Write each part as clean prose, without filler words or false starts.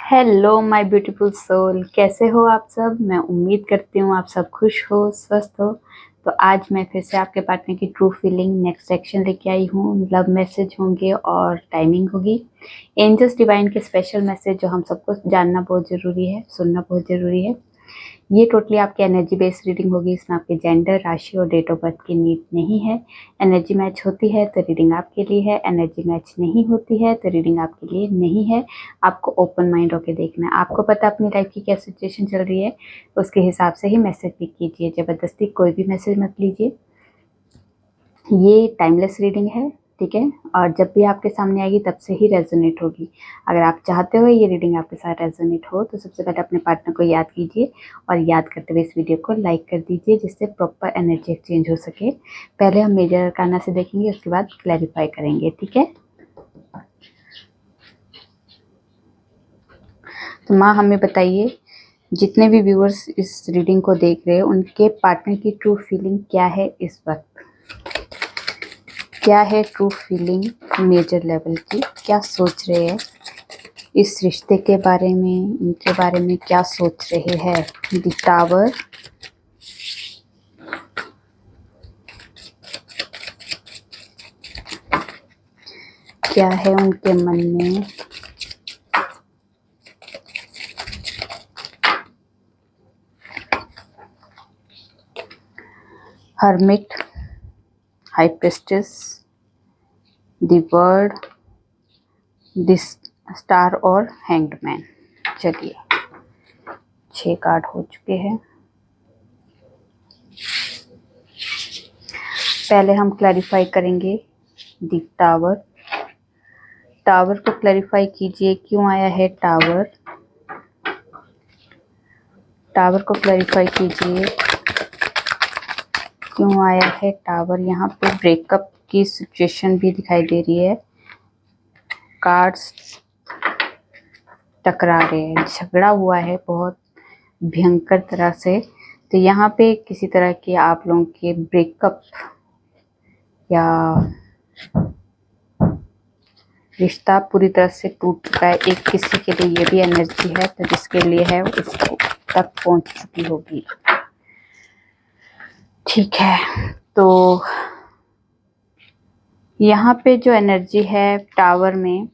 Hello my beautiful soul, कैसे हो आप सब। मैं उम्मीद करती हूँ आप सब खुश हो, स्वस्थ हो। तो आज मैं फिर से आपके पार्टनर की ट्रू फीलिंग नेक्स्ट सेक्शन लेके आई हूँ। लव मैसेज होंगे और टाइमिंग होगी। एंजल्स डिवाइन के स्पेशल मैसेज जो हम सबको जानना बहुत ज़रूरी है, सुनना बहुत ज़रूरी है। ये टोटली आपकी एनर्जी बेस्ड रीडिंग होगी। इसमें आपके जेंडर, राशि और डेट ऑफ बर्थ की नीड नहीं है। एनर्जी मैच होती है तो रीडिंग आपके लिए है, एनर्जी मैच नहीं होती है तो रीडिंग आपके लिए नहीं है। आपको ओपन माइंड होकर देखना है। आपको पता अपनी लाइफ की क्या सिचुएशन चल रही है, उसके हिसाब से ही मैसेज पिक कीजिए। ज़बरदस्ती कोई भी मैसेज मत लीजिए। ये टाइमलेस रीडिंग है, ठीक है। और जब भी आपके सामने आएगी तब से ही रेजोनेट होगी। अगर आप चाहते हो ये रीडिंग आपके साथ रेजोनेट हो तो सबसे पहले अपने पार्टनर को याद कीजिए और याद करते हुए इस वीडियो को लाइक कर दीजिए, जिससे प्रॉपर एनर्जी एक्सचेंज हो सके। पहले हम मेजर अरकाना से देखेंगे, उसके बाद क्लैरिफाई करेंगे, ठीक है। तो माँ हमें बताइए, जितने भी व्यूअर्स इस रीडिंग को देख रहे हैं उनके पार्टनर की ट्रू फीलिंग क्या है इस वक्त। क्या है ट्रू फीलिंग मेजर लेवल की, क्या सोच रहे हैं इस रिश्ते के बारे में, इनके बारे में क्या सोच रहे हैं। द टावर, क्या है उनके मन में। Hermit, high priestess, the world, this star और हैंग्ड मैन। चलिए 6 कार्ड हो चुके हैं। पहले हम क्लैरिफाई करेंगे द टावर। टावर को क्लैरिफाई कीजिए, क्यों आया है टावर। टावर को क्लैरिफाई कीजिए, क्यों आया है टावर। यहाँ पे ब्रेकअप की सिचुएशन भी दिखाई दे रही है। कार्ड्स टकरा रहे हैं, झगड़ा हुआ है बहुत भयंकर तरह से। तो यहाँ पे किसी तरह के आप लोगों के ब्रेकअप या रिश्ता पूरी तरह से टूट चुका है। एक किसी के लिए ये भी एनर्जी है, तो जिसके लिए है उसको तक पहुंच चुकी होगी, ठीक है। तो यहाँ पे जो एनर्जी है टावर में,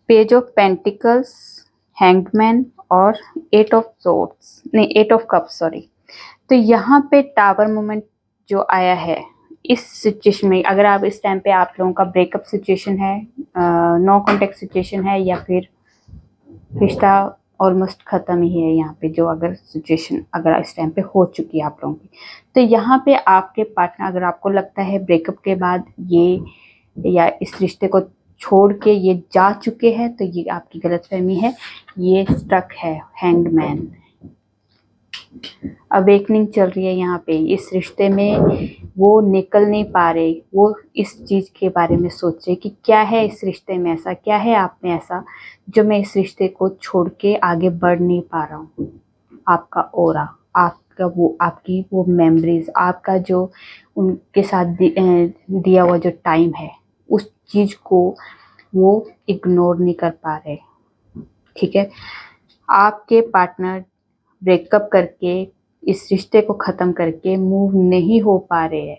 पेज ऑफ पेंटिकल्स, हैंगमैन और 8 ऑफ सोर्ड्स, नहीं 8 ऑफ कप्स, सॉरी। तो यहाँ पे टावर मोमेंट जो आया है इस सिचुएशन में, अगर आप इस टाइम पे आप लोगों का ब्रेकअप सिचुएशन है, नो कॉन्टेक्ट सिचुएशन है, या फिर रिश्ता ऑलमोस्ट ख़त्म ही है, यहाँ पे जो अगर सिचुएशन अगर इस टाइम पे हो चुकी है आप लोगों की, तो यहाँ पे आपके पार्टनर, अगर आपको लगता है ब्रेकअप के बाद ये या इस रिश्ते को छोड़ के ये जा चुके हैं, तो ये आपकी गलतफहमी है। ये स्टक है, हैंग्ड मैन। अवेकनिंग चल रही है यहाँ पे इस रिश्ते में, वो निकल नहीं पा रहे। वो इस चीज़ के बारे में सोच रहे कि क्या है इस रिश्ते में ऐसा, क्या है आप में ऐसा जो मैं इस रिश्ते को छोड़ के आगे बढ़ नहीं पा रहा हूँ। आपका ओरा, आपका वो, आपकी वो मेमोरीज, आपका जो उनके साथ दिया हुआ जो टाइम है, उस चीज़ को वो इग्नोर नहीं कर पा रहे, ठीक है। आपके पार्टनर ब्रेकअप करके इस रिश्ते को ख़त्म करके मूव नहीं हो पा रहे हैं।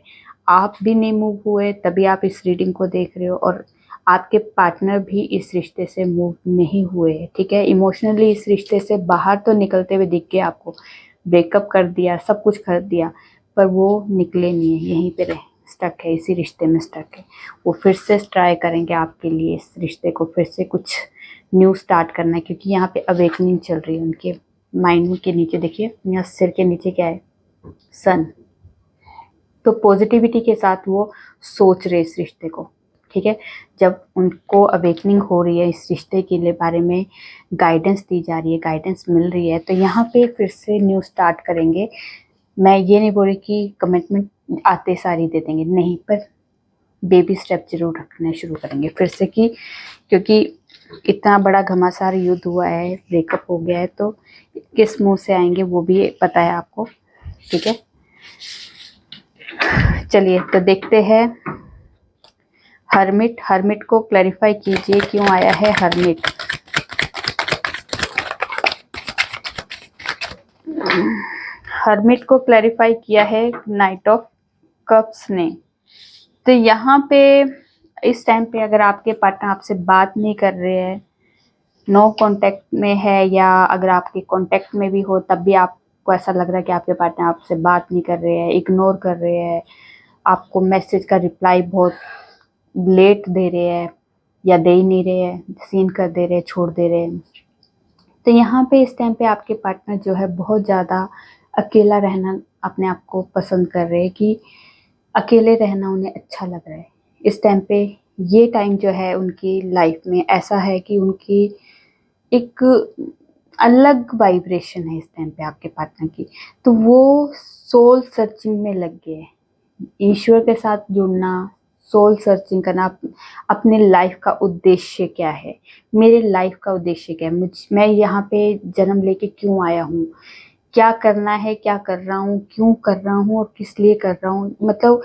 आप भी नहीं मूव हुए, तभी आप इस रीडिंग को देख रहे हो, और आपके पार्टनर भी इस रिश्ते से मूव नहीं हुए, ठीक है। इमोशनली इस रिश्ते से बाहर तो निकलते हुए दिख गए आपको, ब्रेकअप कर दिया, सब कुछ कर दिया, पर वो निकले नहीं है, यहीं पे रहे, स्टक है, इसी रिश्ते में स्टक है। वो फिर से ट्राई करेंगे आपके लिए इस रिश्ते को फिर से कुछ न्यू स्टार्ट करना है, क्योंकि यहाँ पे अवेकनिंग चल रही है उनके माइंड के नीचे। देखिए यहाँ सिर के नीचे क्या है, सन। तो पॉजिटिविटी के साथ वो सोच रहे इस रिश्ते को, ठीक है। जब उनको अवेकनिंग हो रही है इस रिश्ते के लिए बारे में गाइडेंस दी जा रही है, गाइडेंस मिल रही है, तो यहाँ पे फिर से न्यू स्टार्ट करेंगे। मैं ये नहीं बोल रही कि कमिटमेंट आते सारी दे देंगे, नहीं, पर बेबी स्टेप जरूर रखना शुरू करेंगे फिर से, कि क्योंकि इतना बड़ा घमासान युद्ध हुआ है, ब्रेकअप हो गया है, तो किस मुंह से आएंगे वो भी पता है आपको, ठीक है। चलिए तो देखते हैं हर्मिट। हर्मिट को क्लैरिफाई कीजिए, क्यों आया है हर्मिट। हर्मिट को क्लैरिफाई किया है नाइट ऑफ कप्स ने। तो यहाँ पे इस टाइम पे अगर आपके पार्टनर आपसे बात नहीं कर रहे हैं, नो कांटेक्ट में है, या अगर आपके कांटेक्ट में भी हो तब भी आपको ऐसा लग रहा है कि आपके पार्टनर आपसे बात नहीं कर रहे हैं, इग्नोर कर रहे हैं, आपको मैसेज का रिप्लाई बहुत लेट दे रहे हैं या दे ही नहीं रहे हैं, सीन कर दे रहे हैं, छोड़ दे रहे हैं, तो यहाँ पे इस टाइम पे आपके पार्टनर जो है बहुत ज़्यादा अकेला रहना अपने आप को पसंद कर रहे हैं, कि अकेले रहना उन्हें अच्छा लग रहा है। इस टाइम पे ये टाइम जो है उनकी लाइफ में ऐसा है कि उनकी एक अलग वाइब्रेशन है इस टाइम पे आपके पार्टनर की। तो वो सोल सर्चिंग में लग गए हैं, ईश्वर के साथ जुड़ना, सोल सर्चिंग करना, अपने लाइफ का उद्देश्य क्या है, मेरे लाइफ का उद्देश्य क्या है, मैं यहाँ पे जन्म लेके क्यों आया हूँ, क्या करना है, क्या कर रहा हूँ, क्यों कर रहा हूँ और किस लिए कर रहा हूँ। मतलब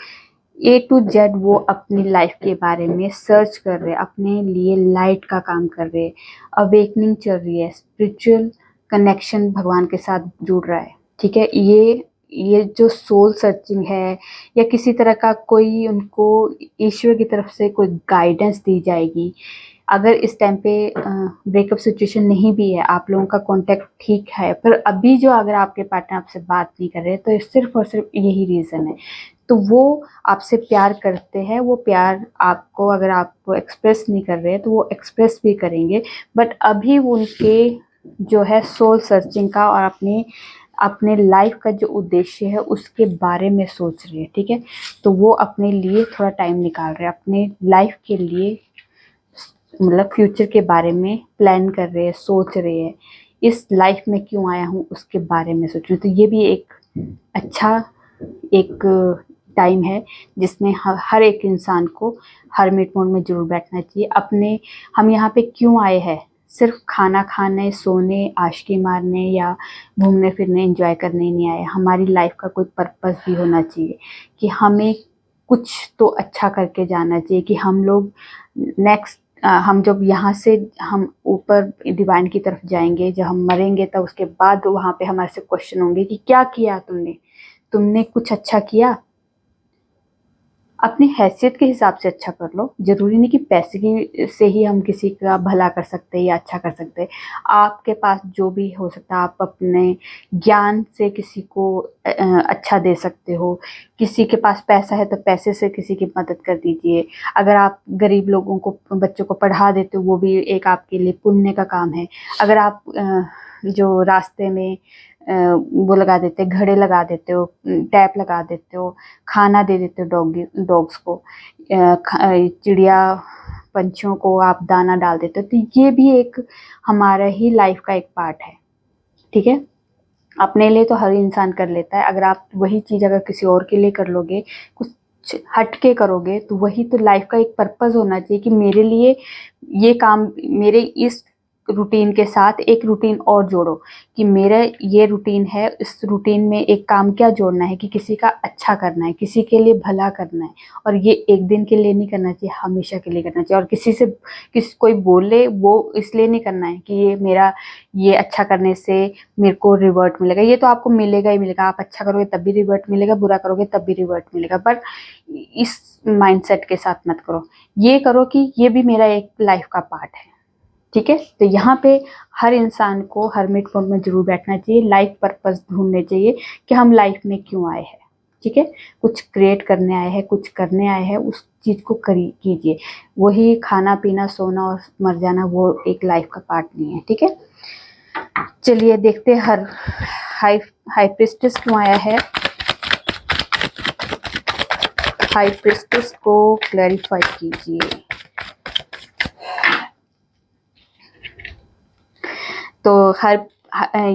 A to Z वो अपनी लाइफ के बारे में सर्च कर रहे हैं, अपने लिए लाइट का काम कर रहे हैं, अवेकनिंग चल रही है, स्पिरिचुअल कनेक्शन भगवान के साथ जुड़ रहा है। ठीक है, ये जो सोल सर्चिंग है या किसी तरह का कोई उनको ईश्वर की तरफ से कोई गाइडेंस दी जाएगी। अगर इस टाइम पे ब्रेकअप सिचुएशन नहीं भी है, आप लोगों का कांटेक्ट ठीक है, पर अभी जो अगर आपके पार्टनर आपसे बात नहीं कर रहे तो सिर्फ और सिर्फ यही रीज़न है। तो वो आपसे प्यार करते हैं, वो प्यार आपको अगर आपको एक्सप्रेस नहीं कर रहे हैं तो वो एक्सप्रेस भी करेंगे, बट अभी वो उनके जो है सोल सर्चिंग का और अपने लाइफ का जो उद्देश्य है उसके बारे में सोच रहे हैं। ठीक है, तो वो अपने लिए थोड़ा टाइम निकाल रहे हैं, अपने लाइफ के लिए, मतलब फ्यूचर के बारे में प्लान कर रहे हैं, सोच रहे हैं, इस लाइफ में क्यों आया हूँ उसके बारे में सोच रहे हैं। तो ये भी एक अच्छा एक टाइम है जिसमें हर एक इंसान को हर्मिट मोड में जरूर बैठना चाहिए। अपने हम यहाँ पे क्यों आए हैं, सिर्फ खाना खाने, सोने, आशिकी मारने या घूमने फिरने, एंजॉय करने नहीं आए। हमारी लाइफ का कोई पर्पस भी होना चाहिए कि हमें कुछ तो अच्छा करके जाना चाहिए, कि हम लोग नेक्स्ट हम जब यहाँ से हम ऊपर डिवाइन की तरफ जाएंगे, जब हम मरेंगे तब उसके बाद वहाँ पे हमारे से क्वेश्चन होंगे कि क्या किया तुमने कुछ अच्छा किया। अपनी हैसियत के हिसाब से अच्छा कर लो, जरूरी नहीं कि पैसे की से ही हम किसी का भला कर सकते हैं या अच्छा कर सकते हैं। आपके पास जो भी हो सकता है, आप अपने ज्ञान से किसी को अच्छा दे सकते हो। किसी के पास पैसा है तो पैसे से किसी की मदद कर दीजिए। अगर आप गरीब लोगों को, बच्चों को पढ़ा देते हो, वो भी एक आपके लिए पुण्य का काम है। अगर आप जो रास्ते में वो लगा देते, घड़े लगा देते हो, टैप लगा देते हो, खाना दे देते हो डॉग्स को, चिड़िया पंछियों को आप दाना डाल देते हो, तो ये भी एक हमारा ही लाइफ का एक पार्ट है। ठीक है, अपने लिए तो हर इंसान कर लेता है, अगर आप वही चीज़ अगर किसी और के लिए कर लोगे, कुछ हट के करोगे, तो वही तो लाइफ का एक पर्पस होना चाहिए कि मेरे लिए ये काम, मेरे इस रूटीन के साथ एक रूटीन और जोड़ो, कि मेरा ये रूटीन है, इस रूटीन में एक काम क्या जोड़ना है कि किसी का अच्छा करना है, किसी के लिए भला करना है। और ये एक दिन के लिए नहीं करना चाहिए, हमेशा के लिए करना चाहिए। और किसी से कोई बोले वो इसलिए नहीं करना है कि ये अच्छा करने से मेरे को रिवर्ट मिलेगा। ये तो आपको मिलेगा ही मिलेगा, आप अच्छा करोगे तब भी रिवर्ट मिलेगा, बुरा करोगे तब भी रिवर्ट मिलेगा। पर इस माइंडसेट के साथ मत करो, ये करो कि ये भी मेरा एक लाइफ का पार्ट है। ठीक है, तो यहाँ पे हर इंसान को हर्मिट मोड में जरूर बैठना चाहिए, लाइफ पर्पस ढूंढने चाहिए कि हम लाइफ में क्यों आए हैं। ठीक है, कुछ क्रिएट करने आए हैं, कुछ करने आए हैं, उस चीज़ को कीजिए। वही खाना पीना, सोना और मर जाना वो एक लाइफ का पार्ट नहीं है। ठीक है, चलिए देखते हैं हर हाई प्रीस्टेस क्यों आया है। हाई प्रीस्टेस को क्लैरिफाई कीजिए। तो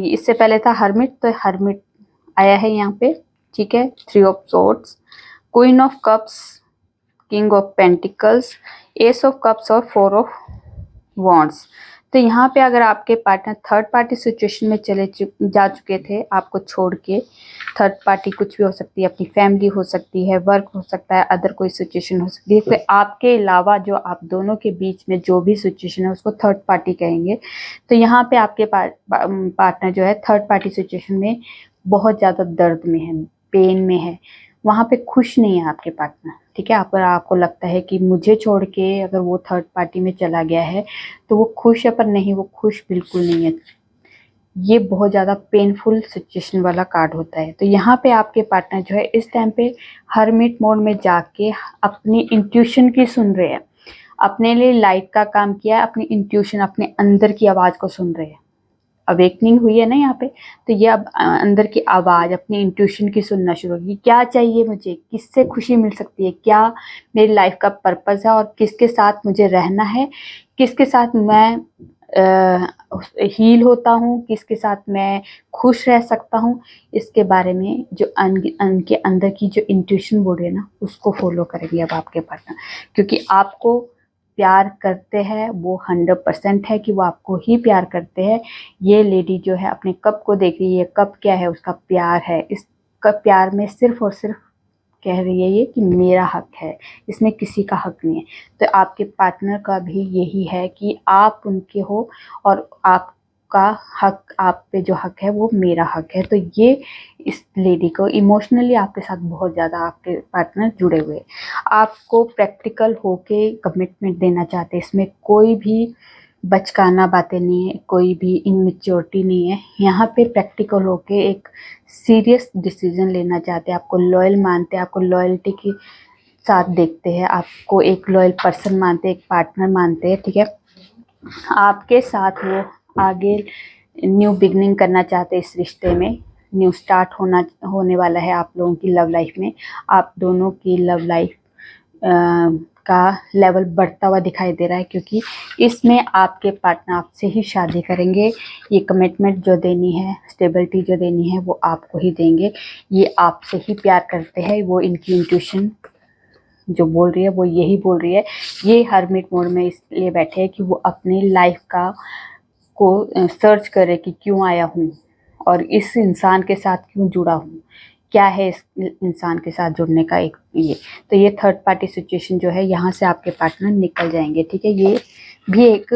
इससे पहले था हर्मिट, तो हर्मिट आया है यहाँ पे। ठीक है, 3 of swords, queen of cups, king of pentacles, ace of cups और 4 ऑफ वॉन्ड्स। तो यहाँ पे अगर आपके पार्टनर थर्ड पार्टी सिचुएशन में जा चुके थे आपको छोड़ के, थर्ड पार्टी कुछ भी हो सकती है, अपनी फैमिली हो सकती है, वर्क हो सकता है, अदर कोई सिचुएशन हो सकती है, तो आपके अलावा जो आप दोनों के बीच में जो भी सिचुएशन है उसको थर्ड पार्टी कहेंगे। तो यहाँ पे आपके पार्टनर जो है थर्ड पार्टी सिचुएशन में बहुत ज़्यादा दर्द में है, पेन में है, वहाँ पे खुश नहीं है आपके पार्टनर, ठीक है। अगर आपको लगता है कि मुझे छोड़ के अगर वो थर्ड पार्टी में चला गया है तो वो खुश है, पर नहीं, वो खुश बिल्कुल नहीं है। ये बहुत ज़्यादा पेनफुल सिचुएशन वाला कार्ड होता है। तो यहाँ पे आपके पार्टनर जो है इस टाइम पे हर्मिट मोड में जाके अपनी इंट्यूशन की सुन रहे हैं, अपने लिए लाइट का काम किया है, अपनी इंट्यूशन, अपने अंदर की आवाज़ को सुन रहे हैं। अवेकनिंग हुई है ना यहाँ पे, तो ये अब अंदर की आवाज़, अपनी इंट्यूशन की सुनना शुरू होगी। क्या चाहिए मुझे, किससे खुशी मिल सकती है, क्या मेरी लाइफ का पर्पस है और किसके साथ मुझे रहना है, किसके साथ मैं हील होता हूँ, किसके साथ मैं खुश रह सकता हूँ। इसके बारे में जो उनके अंदर की जो इंट्यूशन बोल रही है ना, उसको फॉलो करेंगे अब आपके पार्टनर, क्योंकि आपको प्यार करते हैं, वो 100% है कि वो आपको ही प्यार करते हैं। ये लेडी जो है अपने कप को देख रही है, कप क्या है, उसका प्यार है। इस कप प्यार में सिर्फ और सिर्फ कह रही है ये कि मेरा हक है, इसमें किसी का हक नहीं है। तो आपके पार्टनर का भी यही है कि आप उनके हो और आपका हक, आप पे जो हक है वो मेरा हक है। तो ये इस लेडी को इमोशनली आपके साथ बहुत ज़्यादा आपके पार्टनर जुड़े हुए हैं, आपको प्रैक्टिकल होके कमिटमेंट देना चाहते हैं। इसमें कोई भी बचकाना बातें नहीं है, कोई भी इनमेच्योरिटी नहीं है। यहाँ पे प्रैक्टिकल होके एक सीरियस डिसीजन लेना चाहते हैं, आपको लॉयल मानते हैं, आपको लॉयल्टी के साथ देखते हैं, आपको एक लॉयल पर्सन मानते हैं, एक पार्टनर मानते हैं, ठीक है। आपके साथ वो आगे न्यू बिगनिंग करना चाहते हैं इस रिश्ते में। न्यू स्टार्ट होने वाला है आप लोगों की लव लाइफ में। आप दोनों की लव लाइफ का लेवल बढ़ता हुआ दिखाई दे रहा है, क्योंकि इसमें आपके पार्टनर आपसे ही शादी करेंगे। ये कमिटमेंट जो देनी है, स्टेबिलिटी जो देनी है, वो आपको ही देंगे। ये आपसे ही प्यार करते हैं, वो इनकी इंट्यूशन जो बोल रही है वो यही बोल रही है। ये हर्मिट मोड में इसलिए बैठे हैं कि वो अपनी लाइफ को सर्च करे कि क्यों आया हूँ और इस इंसान के साथ क्यों जुड़ा हूँ, क्या है इस इंसान के साथ जुड़ने का एक ये। तो ये थर्ड पार्टी सिचुएशन जो है, यहाँ से आपके पार्टनर निकल जाएंगे, ठीक है। ये भी एक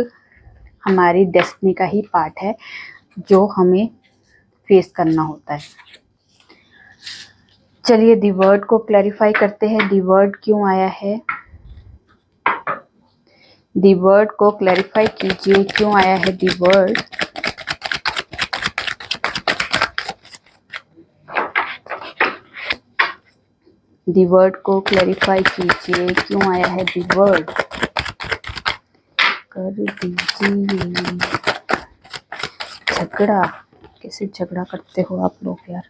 हमारी डेस्टिनी का ही पार्ट है जो हमें फेस करना होता है। चलिए दी वर्ड को क्लैरिफाई करते हैं, दी वर्ड क्यों आया है। दी वर्ड को क्लैरिफाई कीजिए, क्यों आया है दी वर्ड। दी वर्ड को क्लैरिफाई कीजिए, क्यों आया है दी वर्ड। कर दीजिए। झगड़ा, कैसे झगड़ा करते हो आप लोग यार।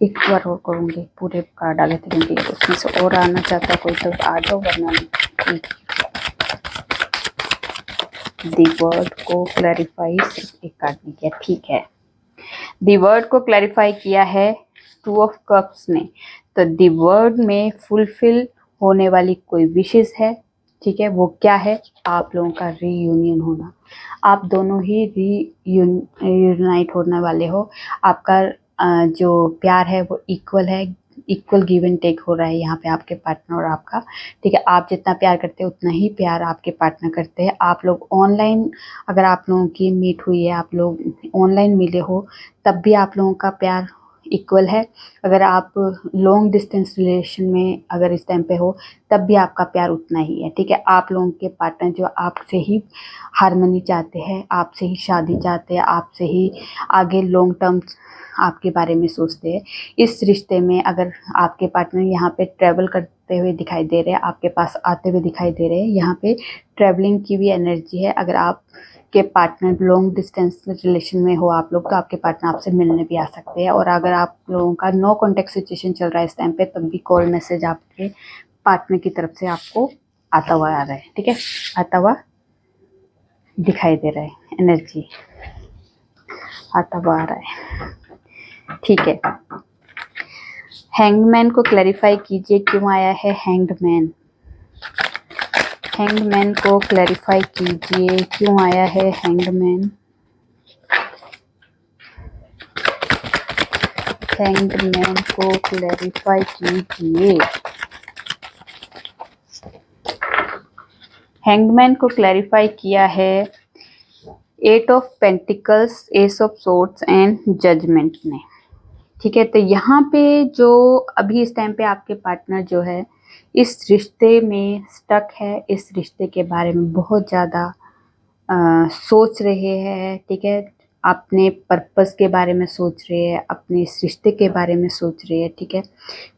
एक बार और करूँगी, पूरे कार्ड डाले थे क्योंकि उसमें से और आना चाहता कोई तो आ जाओ, वरना दी वर्ड को क्लैरिफाई सिर्फ एक कार्ड ने किया, ठीक है। दी वर्ड को क्लैरिफाई किया है टू ऑफ कप्स ने। तो दी वर्ड में फुलफिल होने वाली कोई विशेष है, ठीक है। वो क्या है, आप लोगों का रीयूनियन होना। आप दोनों ही रीयूनाइट होने वाले हो। आपका जो प्यार है वो इक्वल है, इक्वल गिव एंड टेक हो रहा है यहाँ पे आपके पार्टनर और आपका, ठीक है। आप जितना प्यार करते हैं उतना ही प्यार आपके पार्टनर करते हैं। आप लोग ऑनलाइन, अगर आप लोगों की मीट हुई है, आप लोग ऑनलाइन मिले हो, तब भी आप लोगों का प्यार इक्वल है। अगर आप लॉन्ग डिस्टेंस रिलेशन में अगर इस टाइम पे हो, तब भी आपका प्यार उतना ही है, ठीक है। आप लोगों के पार्टनर जो आपसे ही हारमोनी चाहते हैं, आपसे ही शादी चाहते हैं, आपसे ही आगे लॉन्ग टर्म आपके बारे में सोचते हैं। इस रिश्ते में अगर आपके पार्टनर यहाँ पे ट्रैवल करते हुए दिखाई दे रहे हैं, आपके पास आते हुए दिखाई दे रहे हैं, यहाँ पे ट्रैवलिंग की भी एनर्जी है। अगर आप के पार्टनर लॉन्ग डिस्टेंस रिलेशन में हो आप लोग, तो आपके पार्टनर आपसे मिलने भी आ सकते हैं। और अगर आप लोगों का नो कॉन्टेक्ट सिचुएशन चल रहा है इस टाइम पे, तब भी कॉल मैसेज आपके पार्टनर की तरफ से आपको आता हुआ आ रहा है, ठीक है, आता हुआ दिखाई दे रहा है, एनर्जी आता हुआ आ रहा है, ठीक है। हैंगमैन को क्लैरिफाई कीजिए, क्यों आया है हैंगमैन। हैंगमैन को क्लैरिफाई कीजिए, क्यों आया है हैंगमैन। हैंगमैन को क्लैरिफाई कीजिए। हैंगमैन को क्लैरिफाई किया है 8 of pentacles, ace of swords and judgement ने। ठीक है। तो यहाँ पे जो अभी इस टाइम पे आपके पार्टनर जो है इस रिश्ते में स्टक है, इस रिश्ते के बारे में बहुत ज़्यादा सोच रहे हैं, ठीक है। अपने पर्पस के बारे में सोच रहे हैं, अपने इस रिश्ते के बारे में सोच रहे हैं, ठीक है।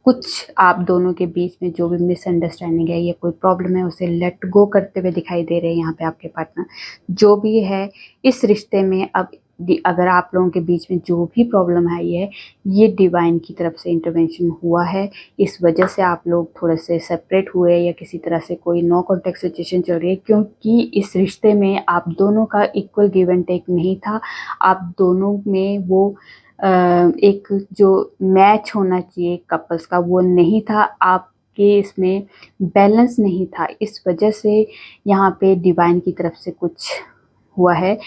कुछ आप दोनों के बीच में जो भी मिसअंडरस्टैंडिंग है या कोई प्रॉब्लम है उसे लेट गो करते हुए दिखाई दे रहे हैं यहाँ पे आपके पार्टनर। जो भी है इस रिश्ते में अब अगर आप लोगों के बीच में जो भी प्रॉब्लम आई है ये डिवाइन की तरफ से इंटरवेंशन हुआ है। इस वजह से आप लोग थोड़े से सेपरेट हुए या किसी तरह से कोई नो कॉन्टेक्ट सिचुएशन चल रही है, क्योंकि इस रिश्ते में आप दोनों का इक्वल गिव एंड टेक नहीं था। आप दोनों में वो एक जो मैच होना चाहिए कपल्स का वो नहीं था, आपके इसमें बैलेंस नहीं था। इस वजह से यहाँ पे डिवाइन की तरफ से कुछ हुआ है।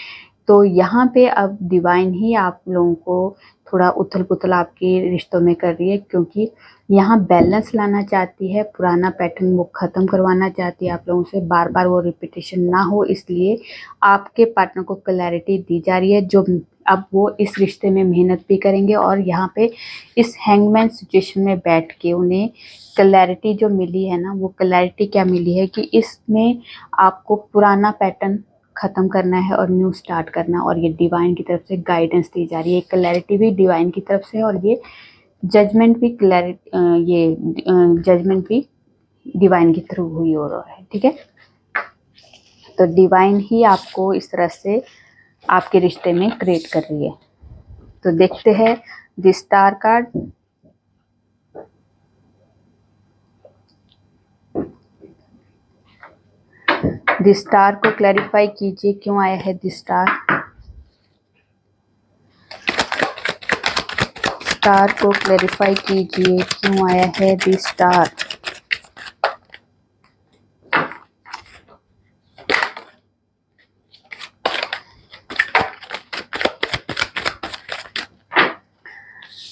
तो यहाँ पे अब डिवाइन ही आप लोगों को थोड़ा उथल पुथल आपके रिश्तों में कर रही है, क्योंकि यहाँ बैलेंस लाना चाहती है, पुराना पैटर्न वो ख़त्म करवाना चाहती है आप लोगों से, बार बार वो रिपीटेशन ना हो, इसलिए आपके पार्टनर को क्लैरिटी दी जा रही है। जो अब वो इस रिश्ते में मेहनत भी करेंगे और यहाँ पे इस हैंगमैन सिचुएशन में बैठ के उन्हें क्लैरिटी जो मिली है ना, वो क्लैरिटी क्या मिली है कि इसमें आपको पुराना पैटर्न ख़त्म करना है और न्यू स्टार्ट करना, और ये डिवाइन की तरफ से गाइडेंस दी जा रही है। क्लैरिटी भी डिवाइन की तरफ से और ये जजमेंट भी जजमेंट भी डिवाइन के थ्रू हुई हो रहा है, ठीक है। तो डिवाइन ही आपको इस तरह से आपके रिश्ते में क्रिएट कर रही है। तो देखते हैं the star card. The star को क्लैरिफाई कीजिए क्यों आया है द स्टार। स्टार को क्लैरिफाई कीजिए क्यों आया है द स्टार।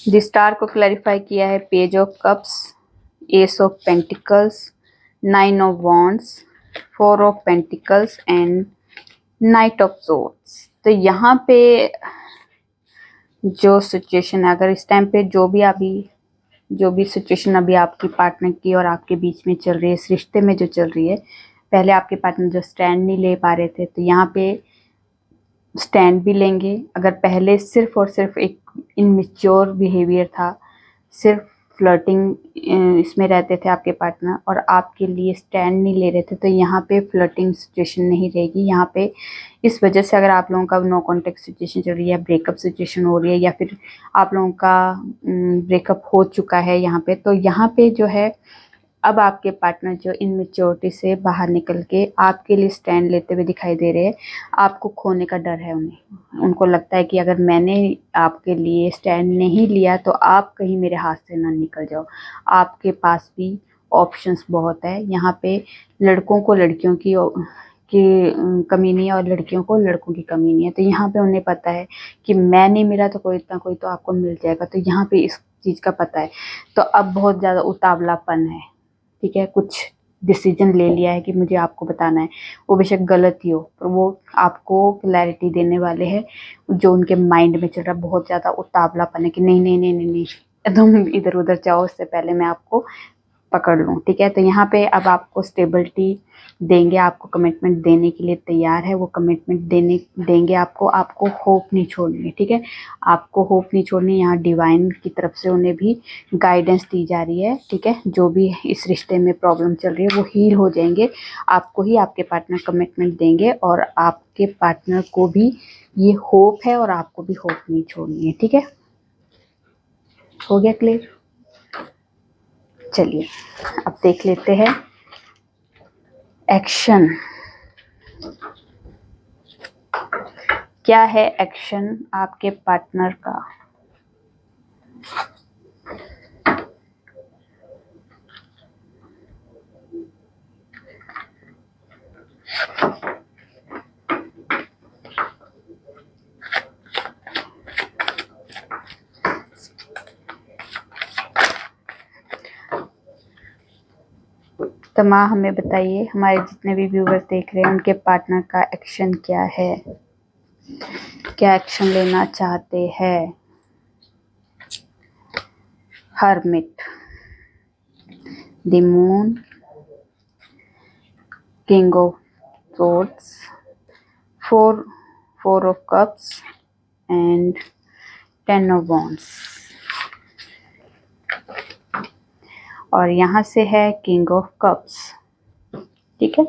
द स्टार को क्लैरिफाई किया है page of cups, S of pentacles, 9 of wands, 4 of pentacles and night of swords. तो यहाँ पे जो सिचुएशन है, अगर इस टाइम पे जो भी सिचुएशन अभी आपकी पार्टनर की और आपके बीच में चल रही है, इस रिश्ते में जो चल रही है, पहले आपके पार्टनर जो स्टैंड नहीं ले पा रहे थे, तो यहाँ पे स्टैंड भी लेंगे। अगर पहले सिर्फ और सिर्फ एक इनमेच्योर बिहेवियर था, सिर्फ फ्लर्टिंग इसमें रहते थे आपके पार्टनर और आपके लिए स्टैंड नहीं ले रहे थे, तो यहाँ पे फ्लर्टिंग सिचुएशन नहीं रहेगी। यहाँ पे इस वजह से अगर आप लोगों का नो कॉन्टेक्ट सिचुएशन चल रही है, ब्रेकअप सिचुएशन हो रही है, या फिर आप लोगों का ब्रेकअप हो चुका है यहाँ पे, तो यहाँ पे जो है अब आपके पार्टनर जो इनमेच्योरिटी से बाहर निकल के आपके लिए स्टैंड लेते हुए दिखाई दे रहे हैं। आपको खोने का डर है उन्हें, उनको लगता है कि अगर मैंने आपके लिए स्टैंड नहीं लिया तो आप कहीं मेरे हाथ से ना निकल जाओ। आपके पास भी ऑप्शंस बहुत है। यहाँ पे लड़कों को लड़कियों की कमी नहीं है और लड़कियों को लड़कों की कमी नहीं है। तो यहाँ पे उन्हें पता है कि मैं नहीं मिला तो कोई इतना कोई तो आपको मिल जाएगा। तो यहाँ पे इस चीज़ का पता है। तो अब बहुत ज़्यादा उतावलापन है, ठीक है। कुछ डिसीजन ले लिया है कि मुझे आपको बताना है, वो बेशक गलत ही हो, पर वो आपको क्लैरिटी देने वाले हैं। जो उनके माइंड में चल रहा बहुत ज़्यादा उतावलापन है कि नहीं नहीं नहीं नहीं नहीं तुम इधर उधर जाओ, उससे पहले मैं आपको पकड़ लूँ, ठीक है। तो यहाँ पे अब आपको स्टेबिलिटी देंगे, आपको कमिटमेंट देने के लिए तैयार है। वो कमिटमेंट देंगे आपको होप नहीं छोड़नी, ठीक है। आपको होप नहीं छोड़नी। यहाँ डिवाइन की तरफ से उन्हें भी गाइडेंस दी जा रही है, ठीक है। जो भी इस रिश्ते में प्रॉब्लम चल रही है वो हील हो जाएंगे। आपको ही आपके पार्टनर कमिटमेंट देंगे और आपके पार्टनर को भी ये होप है और आपको भी होप नहीं छोड़नी है, ठीक है। हो गया क्लियर? चलिए अब देख लेते हैं एक्शन। क्या है एक्शन आपके पार्टनर का? तमा हमें बताइए, हमारे जितने भी व्यूवर्स देख रहे हैं उनके पार्टनर का एक्शन क्या है, क्या एक्शन लेना चाहते हैं? hermit, the moon, king of swords, four of cups and 10 of wands। और यहाँ से है किंग ऑफ कप्स। ठीक है,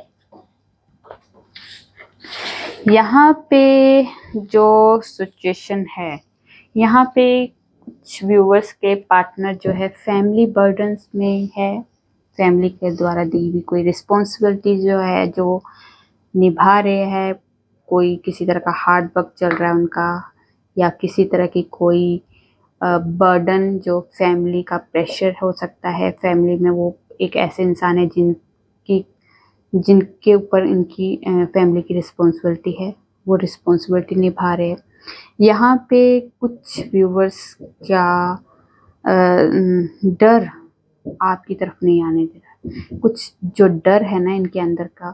यहाँ पे जो सिचुएशन है, यहाँ पे कुछ व्यूअर्स के पार्टनर जो है फैमिली बर्डन्स में है, फैमिली के द्वारा दी हुई कोई रिस्पॉन्सिबिलिटी जो है जो निभा रहे हैं। कोई किसी तरह का हार्ड वर्क चल रहा है उनका, या किसी तरह की कोई बर्डन जो फैमिली का प्रेशर हो सकता है। फैमिली में वो एक ऐसे इंसान है जिनके ऊपर इनकी फैमिली की रिस्पॉन्सिबिलिटी है, वो रिस्पॉन्सिबिलिटी निभा रहे हैं। यहाँ पे कुछ व्यूवर्स क्या डर आपकी तरफ नहीं आने दे रहा। कुछ जो डर है ना इनके अंदर का,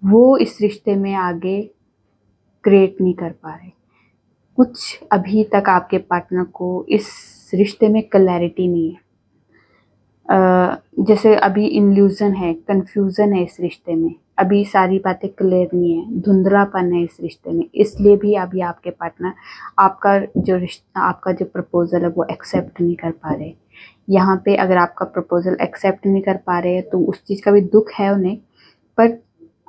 वो इस रिश्ते में आगे क्रिएट नहीं कर पा रहे। कुछ अभी तक आपके पार्टनर को इस रिश्ते में क्लैरिटी नहीं है। जैसे अभी इल्यूजन है, कंफ्यूजन है इस रिश्ते में, अभी सारी बातें क्लियर नहीं है, धुंधलापन है इस रिश्ते में। इसलिए भी अभी आपके पार्टनर आपका जो प्रपोजल है वो एक्सेप्ट नहीं कर पा रहे। यहाँ पे अगर आपका प्रपोजल एक्सेप्ट नहीं कर पा रहे तो उस चीज़ का भी दुख है उन्हें, पर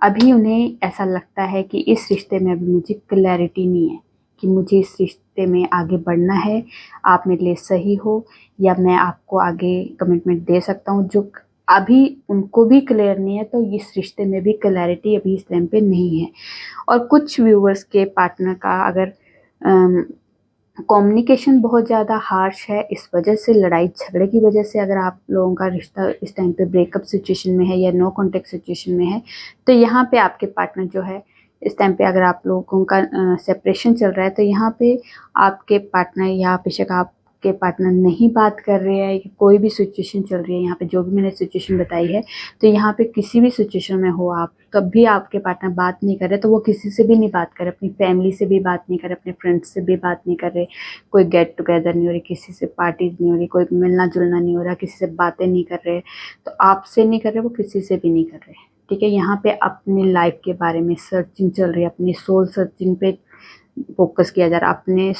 अभी उन्हें ऐसा लगता है कि इस रिश्ते में अभी मुझे क्लैरिटी नहीं है कि मुझे इस रिश्ते में आगे बढ़ना है, आप मेरे लिए सही हो, या मैं आपको आगे कमिटमेंट दे सकता हूँ। जो अभी उनको भी क्लियर नहीं है, तो इस रिश्ते में भी क्लैरिटी अभी इस टाइम पे नहीं है। और कुछ व्यूअर्स के पार्टनर का अगर कम्युनिकेशन बहुत ज़्यादा हार्श है, इस वजह से लड़ाई झगड़े की वजह से अगर आप लोगों का रिश्ता इस टाइम पे ब्रेकअप सिचुएशन में है या नो कॉन्टेक्ट सिचुएशन में है, तो यहाँ पे आपके पार्टनर जो है इस टाइम पे अगर आप लोगों का सेपरेशन चल रहा है, तो यहाँ पे आपके पार्टनर या बेशक आपके पार्टनर नहीं बात कर रहे हैं, कोई भी सिचुएशन चल रही है, यहाँ पे जो भी मैंने सिचुएशन बताई है, तो यहाँ पे किसी भी सिचुएशन में हो आप, तब भी आपके पार्टनर बात नहीं कर रहे, तो वो किसी से भी नहीं बात कर रहे, अपनी फैमिली से भी बात नहीं कर रहे, अपने फ्रेंड्स से भी बात नहीं कर रहे, कोई गेट टुगेदर नहीं हो रही, किसी से पार्टीज नहीं हो रही, कोई मिलना जुलना नहीं हो रहा, किसी से बातें नहीं कर रहे, तो आपसे नहीं कर रहे, वो किसी से भी नहीं कर रहे। ठीक है, यहाँ पे अपनी लाइफ के बारे में सर्चिंग चल रही है, अपनी सोल सर्चिंग पे फोकस किया जा रहा है,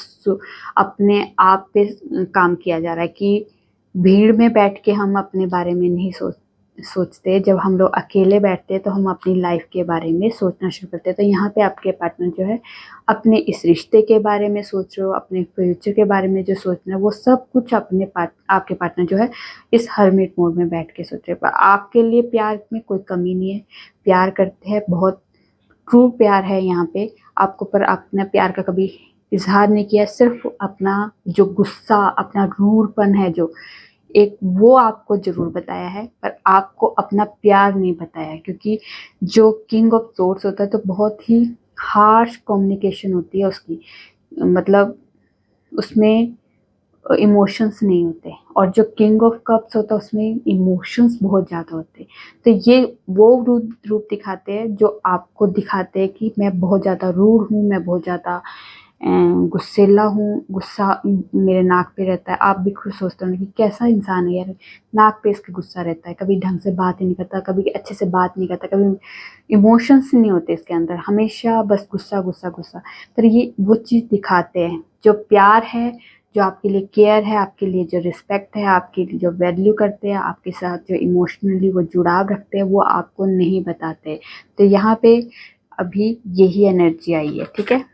अपने आप पे काम किया जा रहा है कि भीड़ में बैठ के हम अपने बारे में नहीं सोचते। जब हम लोग अकेले बैठते हैं तो हम अपनी लाइफ के बारे में सोचना शुरू करते हैं। तो यहाँ पे आपके पार्टनर जो है अपने इस रिश्ते के बारे में सोच रहे हो, अपने फ्यूचर के बारे में जो सोचना है, वो सब कुछ आपके पार्टनर जो है इस हर्मिट मोड में बैठ के सोच रहे हैं। आपके लिए प्यार में कोई कमी नहीं है, प्यार करते हैं, बहुत ट्रू प्यार है यहाँ पे आपको, पर अपना प्यार का कभी इजहार नहीं किया। सिर्फ अपना जो गुस्सा, अपना रूडपन है जो एक, वो आपको जरूर बताया है, पर आपको अपना प्यार नहीं बताया, क्योंकि जो किंग ऑफ सोर्ड्स होता है तो बहुत ही हार्श कम्युनिकेशन होती है उसकी, मतलब उसमें इमोशंस नहीं होते, और जो किंग ऑफ कप्स होता है उसमें इमोशंस बहुत ज़्यादा होते हैं। तो ये वो रूप दिखाते हैं जो आपको दिखाते हैं कि मैं बहुत ज़्यादा रूड हूँ, मैं बहुत ज़्यादा गुस्सेला हूँ, गुस्सा मेरे नाक पे रहता है। आप भी खुद सोचते हो कि कैसा इंसान है यार, नाक पे इसके गुस्सा रहता है, कभी ढंग से बात ही नहीं करता, कभी अच्छे से बात नहीं करता, कभी इमोशंस नहीं होते इसके अंदर, हमेशा बस गुस्सा गुस्सा गुस्सा। पर ये वो चीज़ दिखाते हैं जो प्यार है, जो आपके लिए केयर है, आपके लिए जो रिस्पेक्ट है, आपके लिए जो वैल्यू करते हैं, आपके साथ जो इमोशनली वो जुड़ाव रखते हैं, वो आपको नहीं बताते। तो यहाँ पे अभी यही एनर्जी आई है। ठीक है,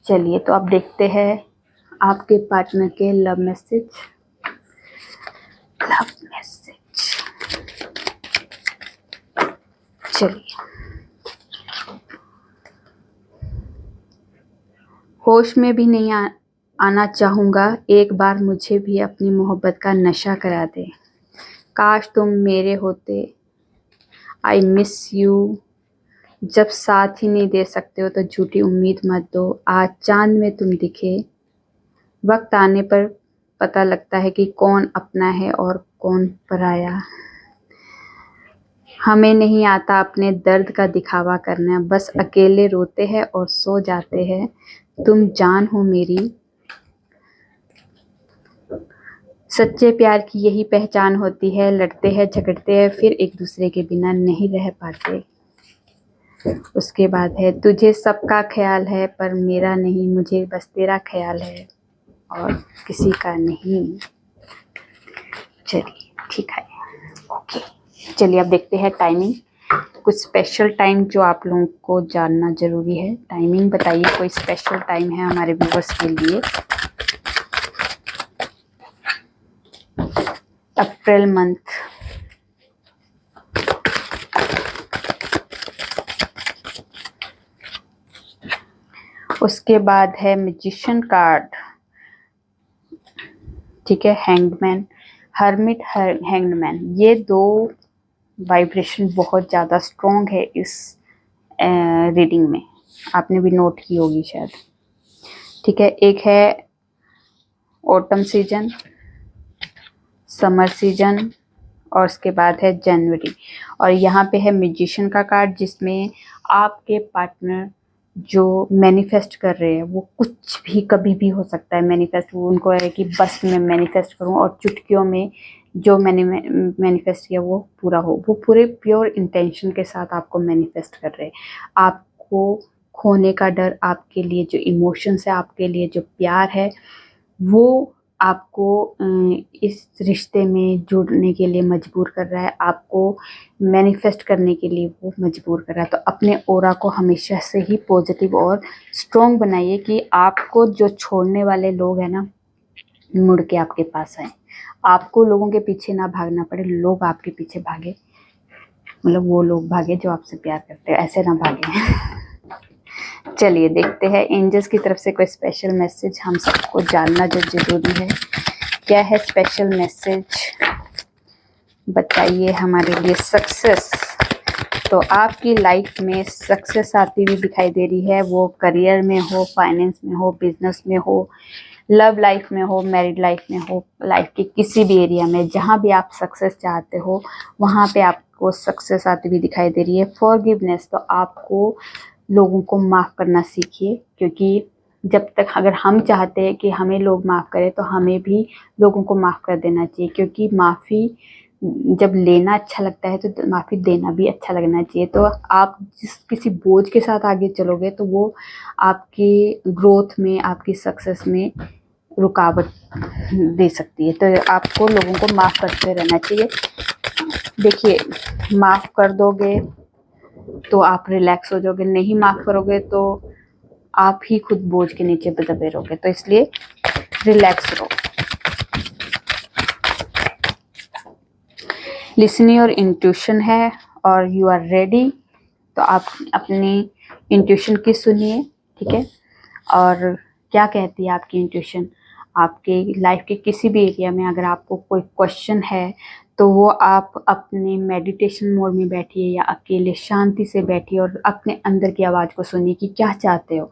चलिए तो अब देखते हैं आपके पार्टनर के लव मैसेज। चलिए, होश में भी नहीं आना चाहूँगा, एक बार मुझे भी अपनी मोहब्बत का नशा करा दे। काश तुम मेरे होते, आई मिस यू। जब साथ ही नहीं दे सकते हो तो झूठी उम्मीद मत दो, आज चांद में तुम दिखे। वक्त आने पर पता लगता है कि कौन अपना है और कौन पराया। हमें नहीं आता अपने दर्द का दिखावा करना, बस अकेले रोते हैं और सो जाते हैं। तुम जान हो मेरी, सच्चे प्यार की यही पहचान होती है, लड़ते हैं झगड़ते हैं फिर एक दूसरे के बिना नहीं रह पाते। उसके बाद है, तुझे सबका ख्याल है पर मेरा नहीं, मुझे बस तेरा ख्याल है और किसी का नहीं। चलिए ठीक है, ओके। चलिए अब देखते हैं टाइमिंग, कुछ स्पेशल टाइम जो आप लोगों को जानना जरूरी है। टाइमिंग बताइए, कोई स्पेशल टाइम है हमारे व्यूअर्स के लिए। अप्रैल मंथ, उसके बाद है मैजिशियन कार्ड, ठीक है, हैंगमैन, हर्मिट, हैंगमैन। ये दो वाइब्रेशन बहुत ज़्यादा स्ट्रॉन्ग है इस रीडिंग में, आपने भी नोट की होगी शायद, ठीक है। एक है ऑटम सीजन, समर सीजन और उसके बाद है जनवरी। और यहाँ पे है मैजिशियन का कार्ड, जिसमें आपके पार्टनर जो मैनिफेस्ट कर रहे हैं वो कुछ भी कभी भी हो सकता है मैनिफेस्ट। वो उनको है कि बस मैं मैनिफेस्ट करूं और चुटकियों में जो मैंने मैनिफेस्ट किया वो पूरा हो। वो पूरे प्योर इंटेंशन के साथ आपको मैनिफेस्ट कर रहे हैं। आपको खोने का डर, आपके लिए जो इमोशंस है, आपके लिए जो प्यार है, वो आपको इस रिश्ते में जुड़ने के लिए मजबूर कर रहा है, आपको मैनिफेस्ट करने के लिए वो मजबूर कर रहा है। तो अपने ऑरा को हमेशा से ही पॉजिटिव और स्ट्रॉन्ग बनाइए कि आपको जो छोड़ने वाले लोग हैं ना, मुड़ के आपके पास आए। आपको लोगों के पीछे ना भागना पड़े, लोग आपके पीछे भागे, मतलब वो लोग भागे जो आपसे प्यार करते हैं, ऐसे ना भागे। चलिए देखते हैं एंजल्स की तरफ से कोई स्पेशल मैसेज हम सबको जानना जो जरूरी है। क्या है स्पेशल मैसेज, बताइए हमारे लिए। सक्सेस, तो आपकी लाइफ में सक्सेस आती हुई दिखाई दे रही है, वो करियर में हो, फाइनेंस में हो, बिजनेस में हो, लव लाइफ में हो, मैरिड लाइफ में हो, लाइफ के किसी भी एरिया में जहाँ भी आप सक्सेस चाहते हो वहाँ पे आपको सक्सेस आती हुई दिखाई दे रही है। फॉरगिवनेस, तो आपको लोगों को माफ़ करना सीखिए, क्योंकि जब तक अगर हम चाहते हैं कि हमें लोग माफ़ करें तो हमें भी लोगों को माफ़ कर देना चाहिए, क्योंकि माफ़ी जब लेना अच्छा लगता है तो माफ़ी देना भी अच्छा लगना चाहिए। तो आप जिस किसी बोझ के साथ आगे चलोगे तो वो आपकी ग्रोथ में, आपकी सक्सेस में रुकावट दे सकती है। तो आपको लोगों को माफ़ करते रहना चाहिए। देखिए, माफ़ कर दोगे तो आप रिलैक्स हो जाओगे, नहीं माफ़ करोगे तो आप ही खुद बोझ के नीचे दबे रहोगे। तो इसलिए रिलैक्स रहो। लिसनिंग और इंट्यूशन है और यू आर रेडी, तो आप अपनी इंट्यूशन की सुनिए, ठीक है। और क्या कहती है आपकी इंट्यूशन, आपके लाइफ के किसी भी एरिया में अगर आपको कोई क्वेश्चन है तो वो आप अपने मेडिटेशन मोड में बैठिए या अकेले शांति से बैठिए और अपने अंदर की आवाज़ को सुनिए कि क्या चाहते हो,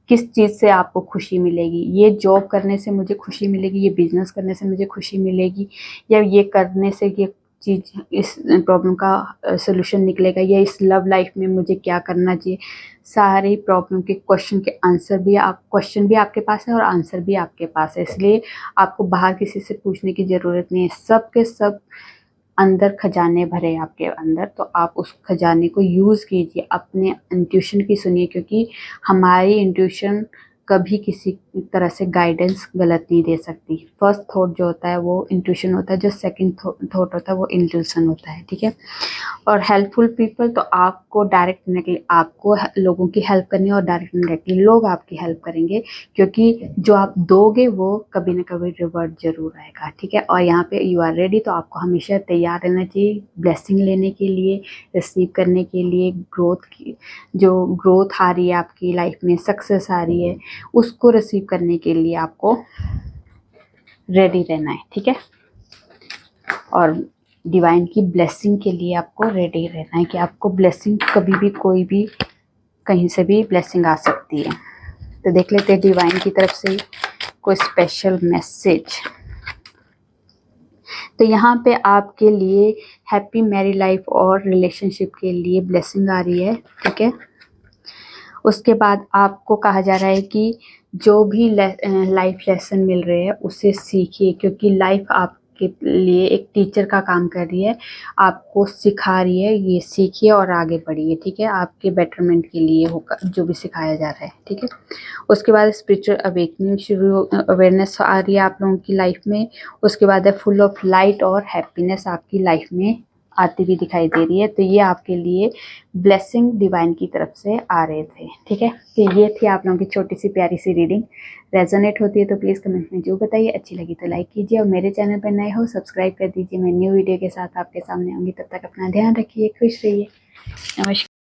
किस चीज़ से आपको खुशी मिलेगी। ये जॉब करने से मुझे खुशी मिलेगी, ये बिजनेस करने से मुझे खुशी मिलेगी, या ये करने से ये चीज़, इस प्रॉब्लम का सोल्यूशन निकलेगा, या इस लव लाइफ में मुझे क्या करना चाहिए। सारी प्रॉब्लम के क्वेश्चन के आंसर भी, आप क्वेश्चन भी आपके पास है और आंसर भी आपके पास है, इसलिए आपको बाहर किसी से पूछने की ज़रूरत नहीं है। सब के सब अंदर खजाने भरे आपके अंदर, तो आप उस खजाने को यूज़ कीजिए, अपने इंट्यूशन की सुनिए, क्योंकि हमारी इंट्यूशन कभी किसी तरह से गाइडेंस गलत नहीं दे सकती। फर्स्ट थॉट जो होता है वो इंट्यूशन होता है, जो सेकंड थॉट होता है वो इंट्यूशन होता है, ठीक है। और हेल्पफुल पीपल, तो आपको डायरेक्टली आपको लोगों की हेल्प करनी है और डायरेक्ट डायरेक्टली लोग आपकी हेल्प करेंगे, क्योंकि जो आप दोगे वो कभी ना कभी रिवर्ट जरूर आएगा, ठीक है। और यहाँ पे यू आर रेडी, तो आपको हमेशा तैयार रहना चाहिए ब्लेसिंग लेने के लिए, रिसीव करने के लिए। ग्रोथ की जो ग्रोथ आ रही है आपकी लाइफ में, सक्सेस आ रही है, उसको रिसीव करने के लिए आपको रेडी रहना है, ठीक है। और डिवाइन की ब्लेसिंग के लिए आपको रेडी रहना है कि आपको ब्लेसिंग कभी भी, कोई भी, कहीं से भी ब्लेसिंग आ सकती है। तो देख लेते हैं डिवाइन की तरफ से कोई स्पेशल मैसेज। तो यहाँ पे आपके लिए हैप्पी मैरिड लाइफ और रिलेशनशिप के लिए ब्लेसिंग आ रही है, ठीक है। उसके बाद आपको कहा जा रहा है कि जो भी लाइफ लेसन मिल रहे हैं उसे सीखिए, क्योंकि लाइफ आपके लिए एक टीचर का काम कर रही है, आपको सिखा रही है। ये सीखिए और आगे बढ़िए, ठीक है, आपके बेटरमेंट के लिए होगा जो भी सिखाया जा रहा है, ठीक है। उसके बाद स्पिरिचुअल अवेकनिंग शुरू, अवेयरनेस आ रही है आप लोगों की लाइफ में। उसके बाद है फुल ऑफ लाइट और हैप्पीनेस आपकी लाइफ में आती हुई दिखाई दे रही है। तो ये आपके लिए ब्लेसिंग डिवाइन की तरफ से आ रहे थे, ठीक है। तो ये थी आप लोगों की छोटी सी प्यारी सी रीडिंग। रेजोनेट होती है तो प्लीज़ कमेंट में जो बताइए, अच्छी लगी तो लाइक कीजिए और मेरे चैनल पर नए हो सब्सक्राइब कर दीजिए। मैं न्यू वीडियो के साथ आपके सामने आऊँगी, तब तक अपना ध्यान रखिए, खुश रहिए, नमस्कार।